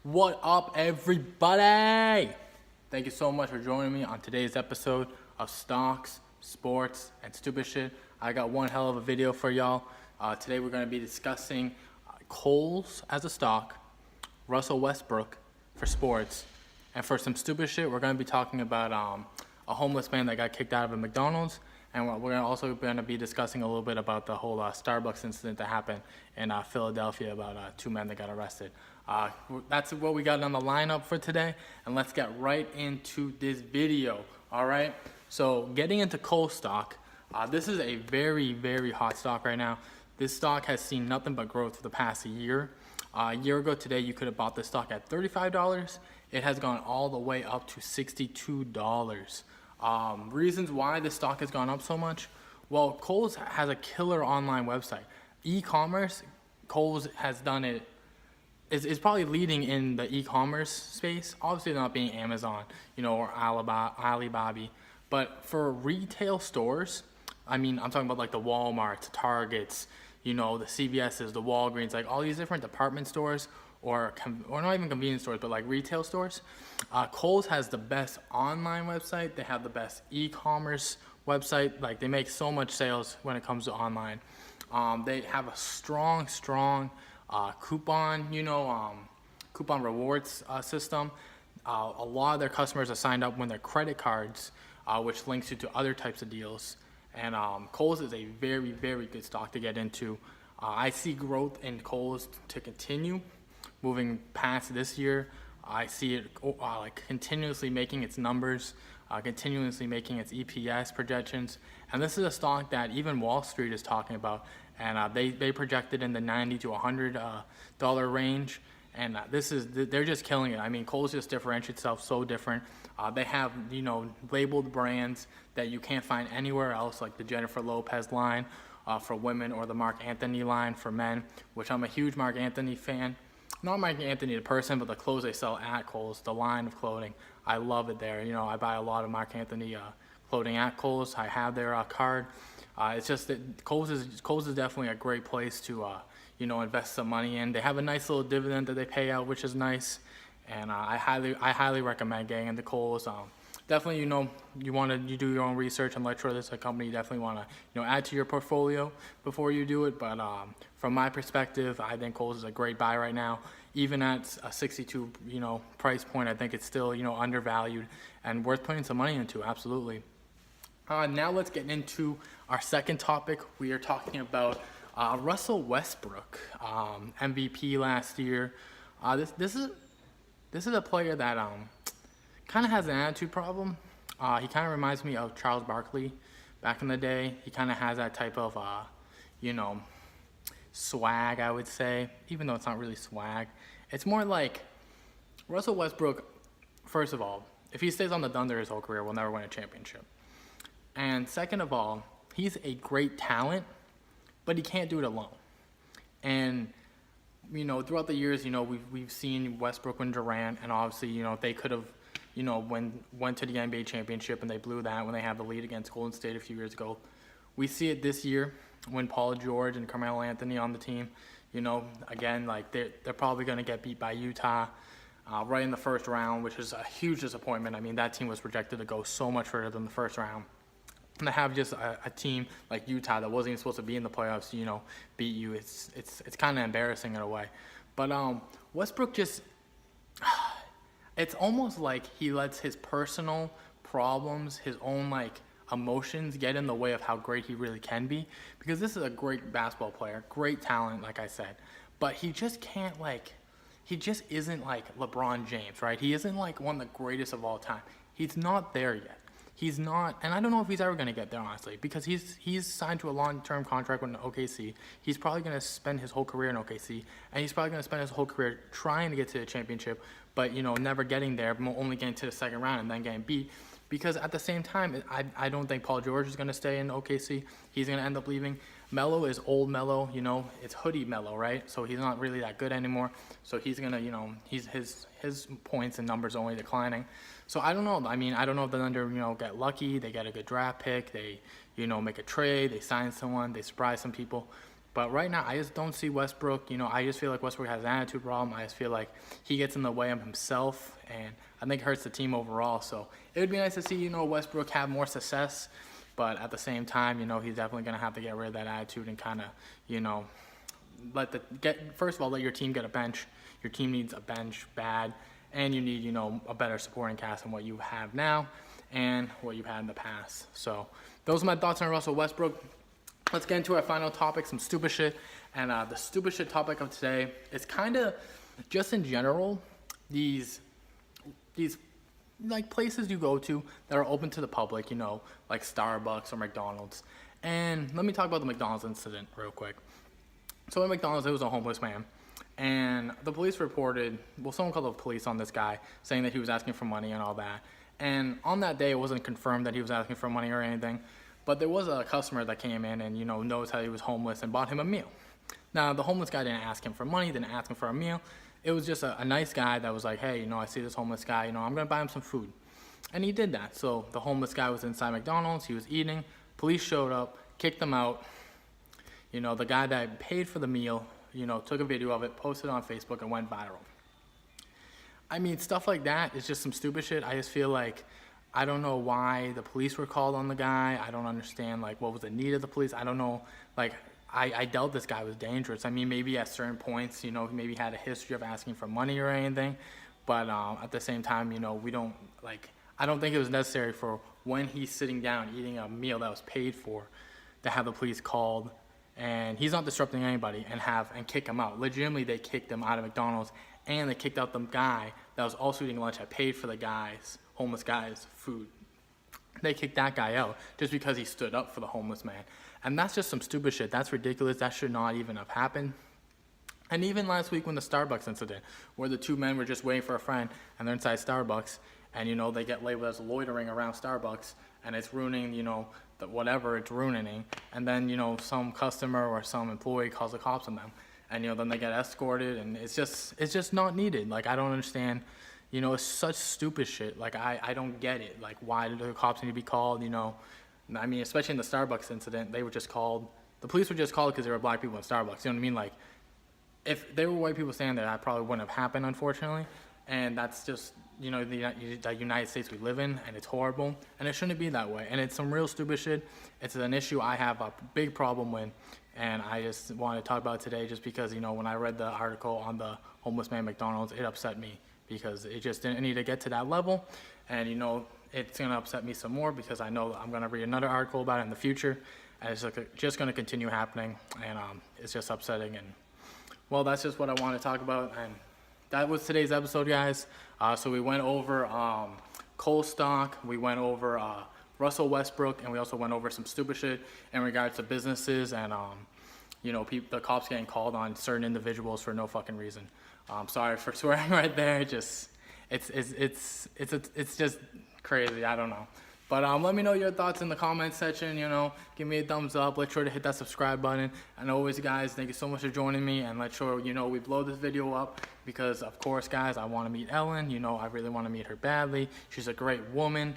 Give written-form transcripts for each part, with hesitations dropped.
What up, everybody? Thank you so much for joining me on today's episode of Stocks, Sports, and Stupid Shit. I got one hell of a video for y'all. Today we're going to be discussing Kohl's as a stock, Russell Westbrook for sports, and for some stupid shit, we're going to be talking about a homeless man that got kicked out of a Mcdonald's. And we're also going to be discussing a little bit about the whole Starbucks incident that happened in Philadelphia about two men that got arrested. That's what we got on the lineup for today. And let's get right into this video. All right. So getting into Kohl stock, this is a very, very hot stock right now. This stock has seen nothing but growth for the past year. A year ago today, you could have bought this stock at $35. It has gone all the way up to $62. Reasons why this stock has gone up so much? Well, Kohl's has a killer online website. E-commerce, Kohl's has done it, is probably leading in the e-commerce space. Obviously not being Amazon, or Alibaba. But for retail stores, I mean, I'm talking about like the Walmarts, Targets, the CVS's, the Walgreens, like all these different department stores, or not even convenience stores, but like retail stores. Kohl's has the best online website. They have the best e-commerce website. Like, they make so much sales when it comes to online. They have a strong coupon rewards system. A lot of their customers are signed up when their credit cards, which links you to other types of deals. And Kohl's is a very, very good stock to get into. I see growth in Kohl's to continue. Moving past this year, I see it continuously making its numbers, continuously making its EPS projections. And this is a stock that even Wall Street is talking about. And they projected in the $90 to $100 range. And they're just killing it. I mean, Kohl's just differentiates itself so different. They have, labeled brands that you can't find anywhere else, like the Jennifer Lopez line for women, or the Mark Anthony line for men, which I'm a huge Mark Anthony fan. Not Mark Anthony the person, but the clothes they sell at Kohl's, the line of clothing. I love it there. I buy a lot of Mark Anthony clothing at Kohl's. I have their card. It's just that Kohl's is definitely a great place to invest some money in. They have a nice little dividend that they pay out, which is nice. And I highly recommend getting into Kohl's. Definitely, you do your own research and let sure this is a company you definitely want to, add to your portfolio before you do it. But from my perspective, I think Kohl's is a great buy right now. Even at a 62, price point, I think it's still, undervalued and worth putting some money into. Absolutely. Now let's get into our second topic. We are talking about Russell Westbrook, MVP last year. This is a player that kind of has an attitude problem. He kind of reminds me of Charles Barkley back in the day. He kind of has that type of, swag, I would say, even though it's not really swag. It's more like Russell Westbrook, first of all, if he stays on the Thunder his whole career, will never win a championship. And second of all, he's a great talent, but he can't do it alone. And throughout the years, we've seen Westbrook and Durant, and obviously, they could have, went to the NBA championship and they blew that when they had the lead against Golden State a few years ago. We see it this year when Paul George and Carmelo Anthony on the team. Again, like they're probably going to get beat by Utah right in the first round, which is a huge disappointment. I mean, that team was projected to go so much further than the first round. And to have just a team like Utah that wasn't even supposed to be in the playoffs, beat you, it's kind of embarrassing in a way. But Westbrook just, it's almost like he lets his personal problems, his own emotions get in the way of how great he really can be. Because this is a great basketball player, great talent, like I said. But he just can't he just isn't like LeBron James, right? He isn't like one of the greatest of all time. He's not there yet. He's not, and I don't know if he's ever going to get there, honestly, because he's signed to a long-term contract with OKC. He's probably going to spend his whole career in OKC, and he's probably going to spend his whole career trying to get to the championship, but, never getting there, only getting to the second round and then getting beat. Because at the same time, I don't think Paul George is going to stay in OKC. He's going to end up leaving. Melo is old Melo, it's hoodie Melo, right? So he's not really that good anymore. So he's going to, his points and numbers are only declining. So I don't know. I mean, I don't know if the Thunder, get lucky. They get a good draft pick. They, make a trade. They sign someone. They surprise some people. But right now, I just don't see Westbrook. I just feel like Westbrook has an attitude problem. I just feel like he gets in the way of himself, and I think it hurts the team overall. So it would be nice to see, Westbrook have more success. But at the same time, he's definitely going to have to get rid of that attitude and kind of, first of all, let your team get a bench. Your team needs a bench bad, and you need, a better supporting cast than what you have now and what you've had in the past. So those are my thoughts on Russell Westbrook. Let's get into our final topic, some stupid shit. And the stupid shit topic of today is kind of just in general, these like places you go to that are open to the public, like Starbucks or McDonald's. And let me talk about the McDonald's incident real quick. So at McDonald's, there was a homeless man, and the police reported, someone called the police on this guy saying that he was asking for money and all that. And on that day, it wasn't confirmed that he was asking for money or anything, but there was a customer that came in and, knows how he was homeless and bought him a meal. Now, the homeless guy didn't ask him for money, didn't ask him for a meal. It was just a nice guy that was like, hey, I see this homeless guy, I'm going to buy him some food. And he did that. So the homeless guy was inside McDonald's, he was eating, police showed up, kicked him out. The guy that paid for the meal, took a video of it, posted it on Facebook, and went viral. I mean, stuff like that is just some stupid shit. I just feel like, I don't know why the police were called on the guy. I don't understand, what was the need of the police. I don't know, I doubt this guy was dangerous. I mean, maybe at certain points, he maybe had a history of asking for money or anything. But at the same time, we don't, I don't think it was necessary for when he's sitting down eating a meal that was paid for to have the police called. And he's not disrupting anybody and kick him out. Legitimately, they kicked him out of McDonald's, and they kicked out the guy that was also eating lunch that paid for the homeless guy's food. They kicked that guy out just because he stood up for the homeless man. And that's just some stupid shit. That's ridiculous. That should not even have happened. And even last week when the Starbucks incident, where the two men were just waiting for a friend, and they're inside Starbucks, and, they get labeled as loitering around Starbucks, and it's ruining, whatever it's ruining. And then, some customer or some employee calls the cops on them. And, then they get escorted, and it's just not needed. I don't understand. It's such stupid shit. I don't get it. Why do the cops need to be called, I mean, especially in the Starbucks incident, they were just called, the police were just called because there were black people in Starbucks. You know what I mean? If there were white people standing there, that probably wouldn't have happened, unfortunately. And that's just, the United States we live in, and it's horrible. And it shouldn't be that way. And it's some real stupid shit. It's an issue I have a big problem with. And I just wanted to talk about it today just because, when I read the article on the homeless man at McDonald's, it upset me because it just didn't need to get to that level. And, it's going to upset me some more because I know I'm going to read another article about it in the future. And it's just going to continue happening. And it's just upsetting. And, well, that's just what I want to talk about. And that was today's episode, guys. So we went over Kohl stock. We went over Russell Westbrook, and we also went over some stupid shit in regards to businesses and the cops getting called on certain individuals for no fucking reason. Sorry for swearing right there. It's just crazy. I don't know. But let me know your thoughts in the comments section. Give me a thumbs up. Let's sure to hit that subscribe button. And always, guys, thank you so much for joining me. And let's sure we blow this video up because, of course, guys, I want to meet Ellen. I really want to meet her badly. She's a great woman.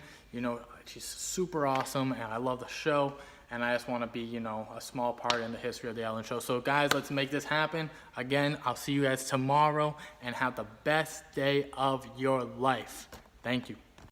She's super awesome, and I love the show. And I just want to be, a small part in the history of the Ellen Show. So, guys, let's make this happen. Again, I'll see you guys tomorrow, and have the best day of your life. Thank you.